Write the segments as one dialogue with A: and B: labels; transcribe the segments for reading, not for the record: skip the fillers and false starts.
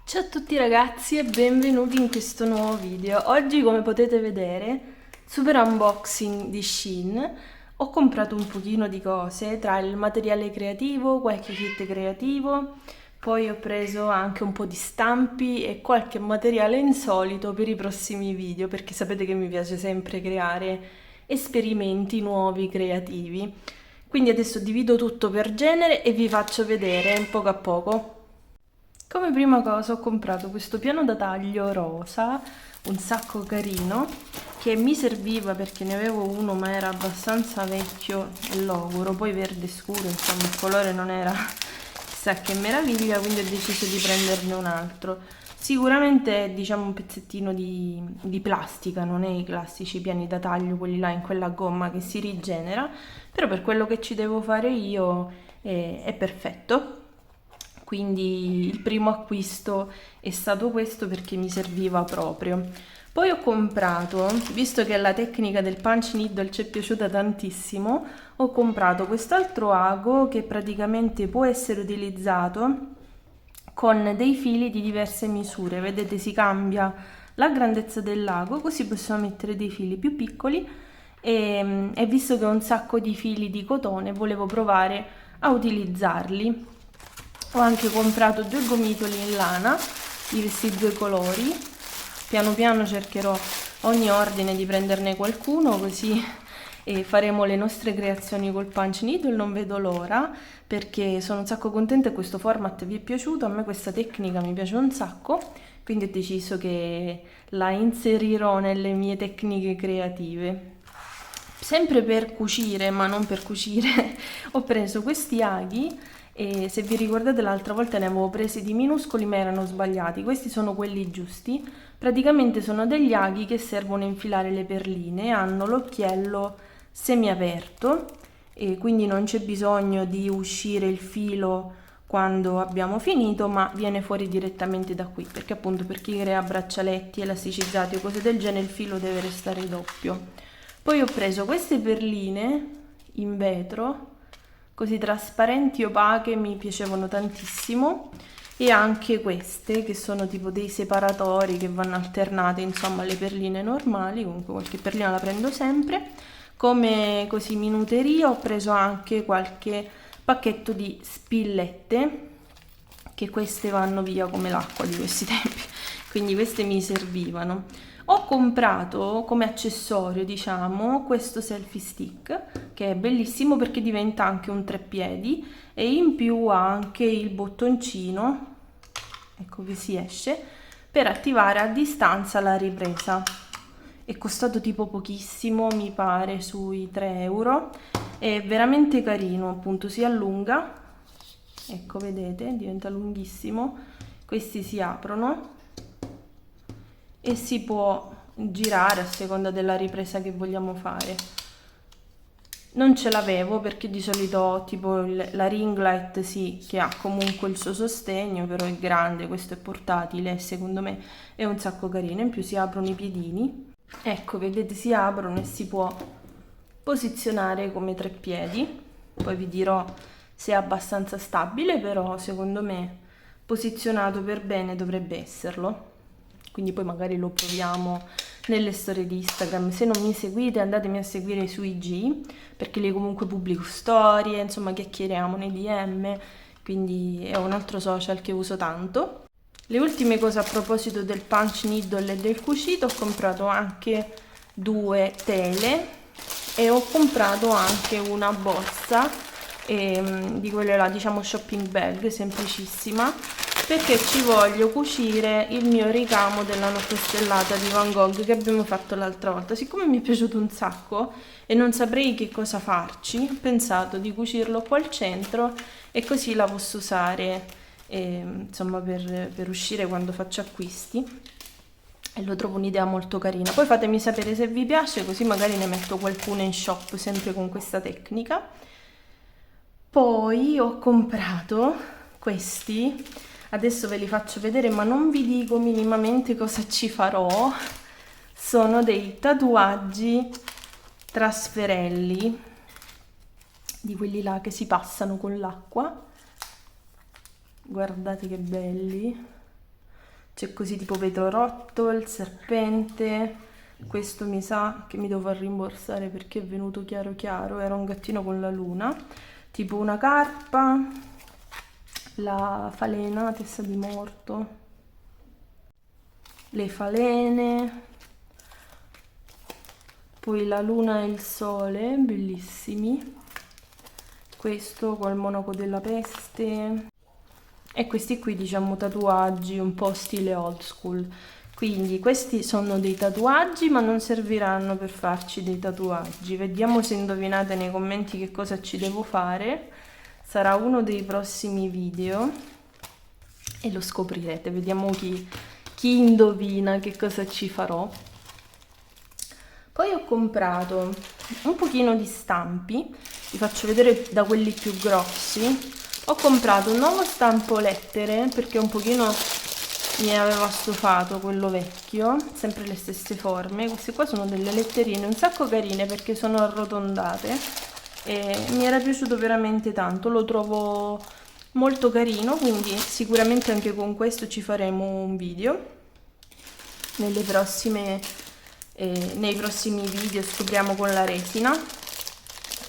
A: Ciao a tutti ragazzi e benvenuti in questo nuovo video. Oggi, come potete vedere, super unboxing di Shein. Ho comprato un pochino di cose, tra il materiale creativo, qualche kit creativo, poi ho preso anche un po' di stampi e qualche materiale insolito per i prossimi video, perché sapete che mi piace sempre creare esperimenti nuovi, creativi. Quindi adesso divido tutto per genere e vi faccio vedere poco a poco. Come prima cosa ho comprato questo piano da taglio rosa, un sacco carino, che mi serviva perché ne avevo uno ma era abbastanza vecchio e logoro, poi verde scuro, insomma il colore non era chissà che meraviglia, quindi ho deciso di prenderne un altro. Sicuramente è, diciamo, un pezzettino di plastica, non è i classici piani da taglio, quelli là in quella gomma che si rigenera, però per quello che ci devo fare io è perfetto. Quindi il primo acquisto è stato questo perché mi serviva proprio. Poi ho comprato, visto che la tecnica del punch needle ci è piaciuta tantissimo, ho comprato quest'altro ago che praticamente può essere utilizzato con dei fili di diverse misure. Vedete, si cambia la grandezza dell'ago, così possiamo mettere dei fili più piccoli e visto che ho un sacco di fili di cotone, volevo provare a utilizzarli. Ho anche comprato due gomitoli in lana di questi due colori. Piano piano cercherò ogni ordine di prenderne qualcuno, così faremo le nostre creazioni col punch needle. Non vedo l'ora perché sono un sacco contenta e questo format vi è piaciuto. A me questa tecnica mi piace un sacco, quindi ho deciso che la inserirò nelle mie tecniche creative. Sempre per cucire, ma non per cucire, ho preso questi aghi e se vi ricordate l'altra volta ne avevo presi di minuscoli ma erano sbagliati. Questi sono quelli giusti. Praticamente sono degli aghi che servono a infilare le perline, hanno l'occhiello semiaperto e quindi non c'è bisogno di uscire il filo quando abbiamo finito, ma viene fuori direttamente da qui, perché appunto per chi crea braccialetti elasticizzati o cose del genere il filo deve restare doppio. Poi ho preso queste perline in vetro, così trasparenti e opache, mi piacevano tantissimo, e anche queste che sono tipo dei separatori che vanno alternate, insomma, alle perline normali. Comunque qualche perlina la prendo sempre. Come così minuteria ho preso anche qualche pacchetto di spillette, che queste vanno via come l'acqua di questi tempi, quindi queste mi servivano. Ho comprato come accessorio, diciamo, questo selfie stick, che è bellissimo perché diventa anche un treppiedi e in più ha anche il bottoncino, ecco che si esce, per attivare a distanza la ripresa. È costato tipo pochissimo, mi pare sui 3 euro, è veramente carino, appunto si allunga, ecco vedete, diventa lunghissimo, questi si aprono e si può girare a seconda della ripresa che vogliamo fare. Non ce l'avevo perché di solito ho tipo la ring light, sì, che ha comunque il suo sostegno, però è grande, questo è portatile e secondo me è un sacco carino. In più si aprono i piedini, ecco vedete, si aprono e si può posizionare come treppiedi. Poi vi dirò se è abbastanza stabile, però secondo me posizionato per bene dovrebbe esserlo. Quindi poi magari lo proviamo nelle storie di Instagram. Se non mi seguite andatemi a seguire su IG, perché lì comunque pubblico storie, insomma chiacchieriamo nei DM, quindi è un altro social che uso tanto. Le ultime cose a proposito del punch needle e del cucito, ho comprato anche due tele e ho comprato anche una borsa di quelle là, diciamo shopping bag, semplicissima, perché ci voglio cucire il mio ricamo della notte stellata di Van Gogh che abbiamo fatto l'altra volta. Siccome mi è piaciuto un sacco e non saprei che cosa farci, ho pensato di cucirlo qua al centro e così la posso usare insomma per uscire quando faccio acquisti, e lo trovo un'idea molto carina. Poi fatemi sapere se vi piace, così magari ne metto qualcuna in shop sempre con questa tecnica. Poi ho comprato questi, adesso ve li faccio vedere ma non vi dico minimamente cosa ci farò. Sono dei tatuaggi trasferelli, di quelli là che si passano con l'acqua. Guardate che belli, c'è così tipo vetro rotto, il serpente. Questo mi sa che mi devo rimborsare perché è venuto chiaro chiaro, era un gattino con la luna, tipo una carpa, la falena, testa di morto, le falene, poi la luna e il sole, bellissimi, questo col monaco della peste, e questi qui diciamo tatuaggi un po' stile old school. Quindi questi sono dei tatuaggi, ma non serviranno per farci dei tatuaggi. Vediamo se indovinate nei commenti che cosa ci devo fare. Sarà uno dei prossimi video e lo scoprirete. Vediamo chi indovina che cosa ci farò. Poi ho comprato un pochino di stampi, vi faccio vedere da quelli più grossi. Ho comprato un nuovo stampo lettere perché un pochino mi aveva stufato quello vecchio, sempre le stesse forme. Queste qua sono delle letterine un sacco carine perché sono arrotondate e mi era piaciuto veramente tanto, lo trovo molto carino, quindi sicuramente anche con questo ci faremo un video nei prossimi video, scopriamo con la resina.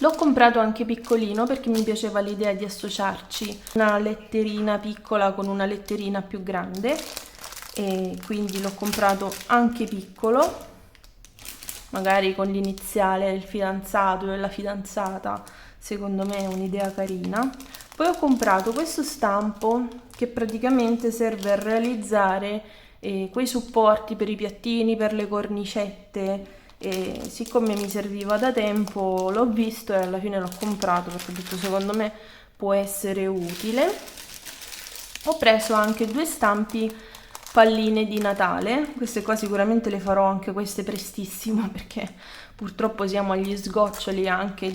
A: L'ho comprato anche piccolino perché mi piaceva l'idea di associarci una letterina piccola con una letterina più grande e quindi l'ho comprato anche piccolo, magari con l'iniziale del fidanzato e della fidanzata, secondo me è un'idea carina. Poi ho comprato questo stampo che praticamente serve a realizzare quei supporti per i piattini, per le cornicette. E siccome mi serviva da tempo l'ho visto e alla fine l'ho comprato perché ho detto secondo me può essere utile. Ho preso anche 2 stampi palline di Natale, queste qua sicuramente le farò anche queste prestissimo perché purtroppo siamo agli sgoccioli anche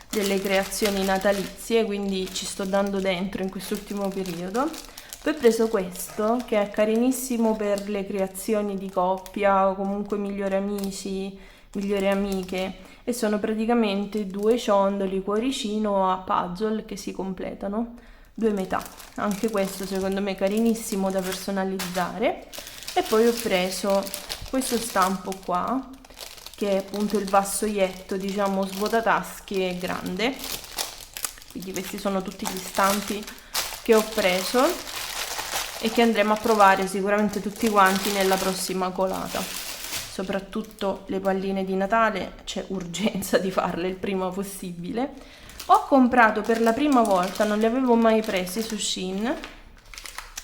A: delle creazioni natalizie, quindi ci sto dando dentro in quest'ultimo periodo. Poi ho preso questo che è carinissimo per le creazioni di coppia o comunque migliori amici, migliori amiche, e sono praticamente 2 ciondoli cuoricino a puzzle che si completano, 2 metà. Anche questo secondo me è carinissimo da personalizzare. E poi ho preso questo stampo qua che è appunto il vassoietto, diciamo svuotataschi e grande. Quindi questi sono tutti gli stampi che ho preso e che andremo a provare sicuramente tutti quanti nella prossima colata. Soprattutto le palline di Natale c'è urgenza di farle il prima possibile. Ho comprato per la prima volta, non li avevo mai presi su Shein,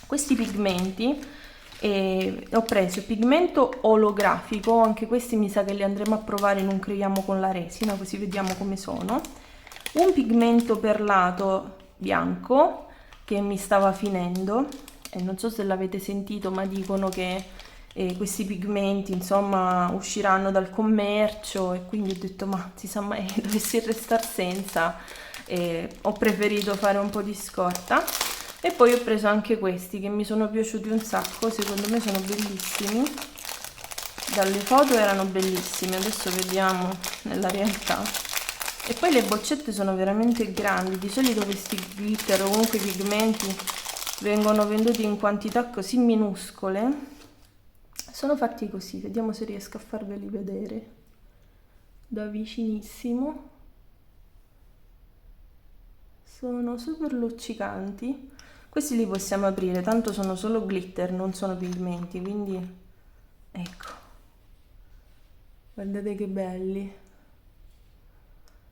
A: questi pigmenti. E ho preso il pigmento olografico, anche questi mi sa che li andremo a provare in un creiamo con la resina, così vediamo come sono. Un pigmento perlato bianco che mi stava finendo e non so se l'avete sentito, ma dicono che questi pigmenti insomma usciranno dal commercio e quindi ho detto ma si sa mai dovessi restare senza, ho preferito fare un po' di scorta. E poi ho preso anche questi che mi sono piaciuti un sacco, secondo me sono bellissimi, dalle foto erano bellissimi, adesso vediamo nella realtà. E poi le boccette sono veramente grandi, di solito questi glitter o comunque pigmenti vengono venduti in quantità così minuscole. Sono fatti così, vediamo se riesco a farveli vedere da vicinissimo. Sono super luccicanti. Questi li possiamo aprire, tanto sono solo glitter, non sono pigmenti, quindi ecco. Guardate che belli.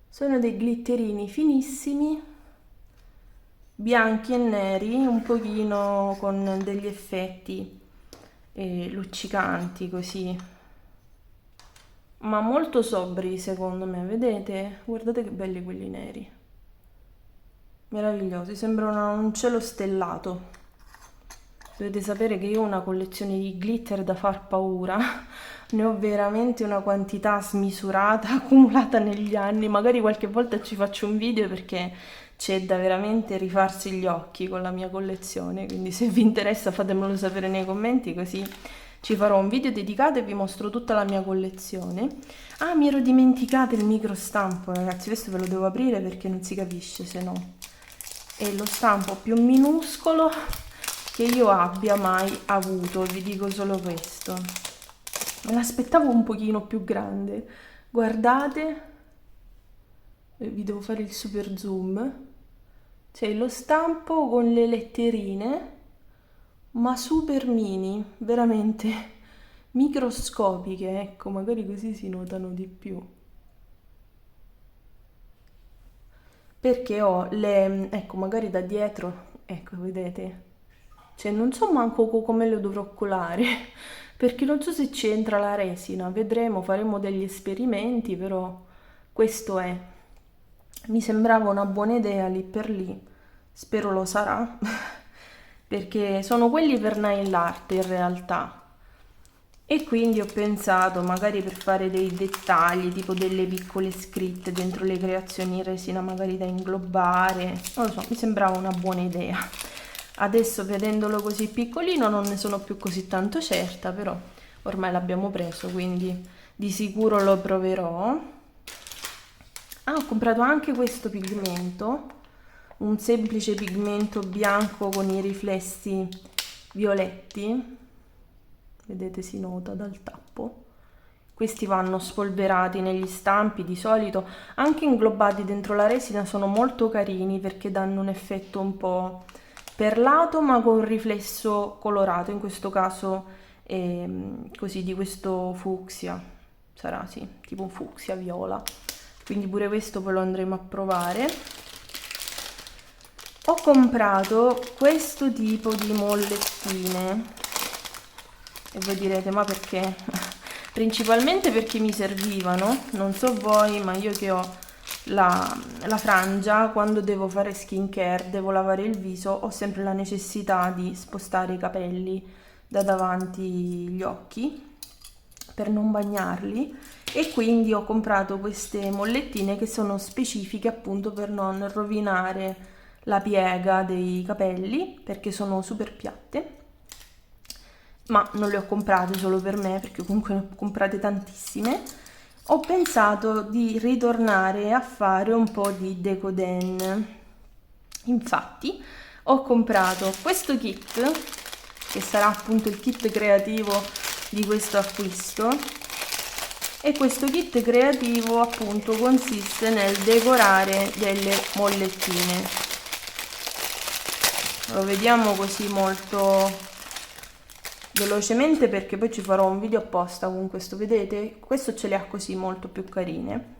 A: Sono dei glitterini finissimi, bianchi e neri, un pochino con degli effetti luccicanti così, ma molto sobri secondo me, vedete? Guardate che belli quelli neri, meravigliosi, sembrano un cielo stellato. Dovete sapere che io ho una collezione di glitter da far paura, ne ho veramente una quantità smisurata accumulata negli anni, magari qualche volta ci faccio un video perché c'è da veramente rifarsi gli occhi con la mia collezione, quindi se vi interessa fatemelo sapere nei commenti così ci farò un video dedicato e vi mostro tutta la mia collezione. Ah, mi ero dimenticata il micro stampo, ragazzi, questo ve lo devo aprire perché non si capisce se no. È lo stampo più minuscolo che io abbia mai avuto, vi dico solo questo. Me l'aspettavo un pochino più grande. Guardate, vi devo fare il super zoom. C'è lo stampo con le letterine, ma super mini, veramente microscopiche, ecco, magari così si notano di più. Perché ho le, ecco, magari da dietro, ecco, vedete? Cioè, non so manco come le dovrò colare, perché non so se c'entra la resina, vedremo, faremo degli esperimenti, però questo è. Mi sembrava una buona idea lì per lì, spero lo sarà, perché sono quelli per nail art in realtà. E quindi ho pensato, magari per fare dei dettagli, tipo delle piccole scritte dentro le creazioni in resina, magari da inglobare, non lo so, mi sembrava una buona idea. Adesso vedendolo così piccolino non ne sono più così tanto certa, però ormai l'abbiamo preso, quindi di sicuro lo proverò. Ah, ho comprato anche questo pigmento, un semplice pigmento bianco con i riflessi violetti. Vedete, si nota dal tappo. Questi vanno spolverati negli stampi di solito, anche inglobati dentro la resina sono molto carini perché danno un effetto un po' perlato ma con riflesso colorato, in questo caso così di questo fucsia, sarà sì, tipo un fucsia viola, quindi pure questo poi lo andremo a provare. Ho comprato questo tipo di mollettine e voi direte ma perché? Principalmente perché mi servivano, non so voi, ma io che ho la frangia, quando devo fare skincare, devo lavare il viso, ho sempre la necessità di spostare i capelli da davanti gli occhi per non bagnarli, e quindi ho comprato queste mollettine che sono specifiche appunto per non rovinare la piega dei capelli, perché sono super piatte. Ma non le ho comprate solo per me, perché comunque ne ho comprate tantissime. Ho pensato di ritornare a fare un po' di decoden. Infatti ho comprato questo kit, che sarà appunto il kit creativo di questo acquisto, e questo kit creativo appunto consiste nel decorare delle mollettine. Lo vediamo così molto velocemente perché poi ci farò un video apposta con questo, vedete? Questo ce le ha così molto più carine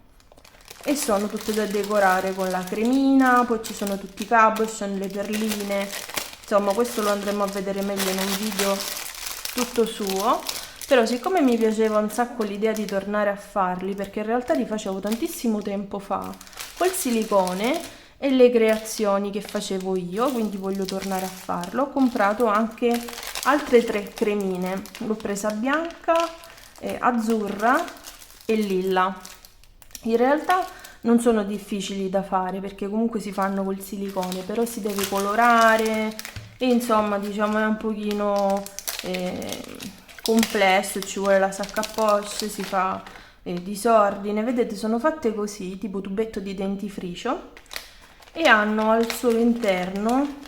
A: e sono tutte da decorare con la cremina, poi ci sono tutti i cabochon, le perline, insomma questo lo andremo a vedere meglio in un video tutto suo. Però siccome mi piaceva un sacco l'idea di tornare a farli, perché in realtà li facevo tantissimo tempo fa col silicone e le creazioni che facevo io, quindi voglio tornare a farlo, ho comprato anche altre 3 cremine, l'ho presa bianca, azzurra e lilla. In realtà non sono difficili da fare perché comunque si fanno col silicone, però si deve colorare e insomma diciamo è un pochino complesso, ci vuole la sacca a poche, si fa disordine. Vedete, sono fatte così, tipo tubetto di dentifricio, e hanno al suo interno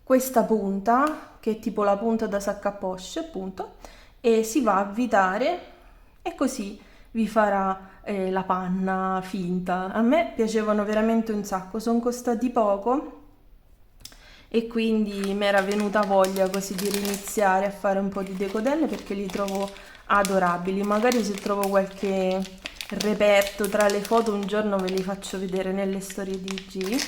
A: questa punta che è tipo la punta da sacca a poche appunto, e si va a avvitare e così vi farà la panna finta. A me piacevano veramente un sacco, sono costati poco e quindi mi era venuta voglia così di riniziare a fare un po' di decodelle perché li trovo adorabili. Magari se trovo qualche reperto tra le foto un giorno ve li faccio vedere nelle storie di G.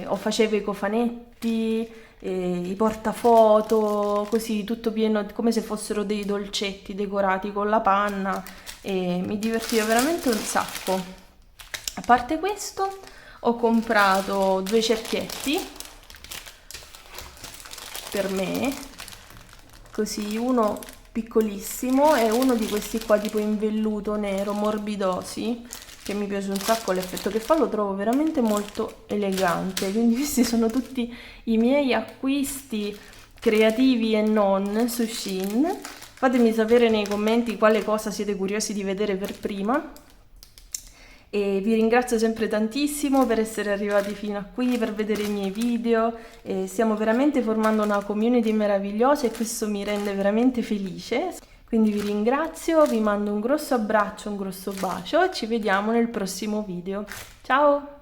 A: O facevo i cofanetti, i portafoto, così tutto pieno come se fossero dei dolcetti decorati con la panna, e mi divertiva veramente un sacco. A parte questo ho comprato 2 cerchietti per me, così, uno piccolissimo e uno di questi qua tipo in velluto nero morbidosi, che mi piace un sacco l'effetto che fa, lo trovo veramente molto elegante. Quindi questi sono tutti i miei acquisti creativi e non su Shein. Fatemi sapere nei commenti quale cosa siete curiosi di vedere per prima. e vi ringrazio sempre tantissimo per essere arrivati fino a qui, per vedere i miei video. Stiamo veramente formando una community meravigliosa e questo mi rende veramente felice. Quindi vi ringrazio, vi mando un grosso abbraccio, un grosso bacio e ci vediamo nel prossimo video. Ciao!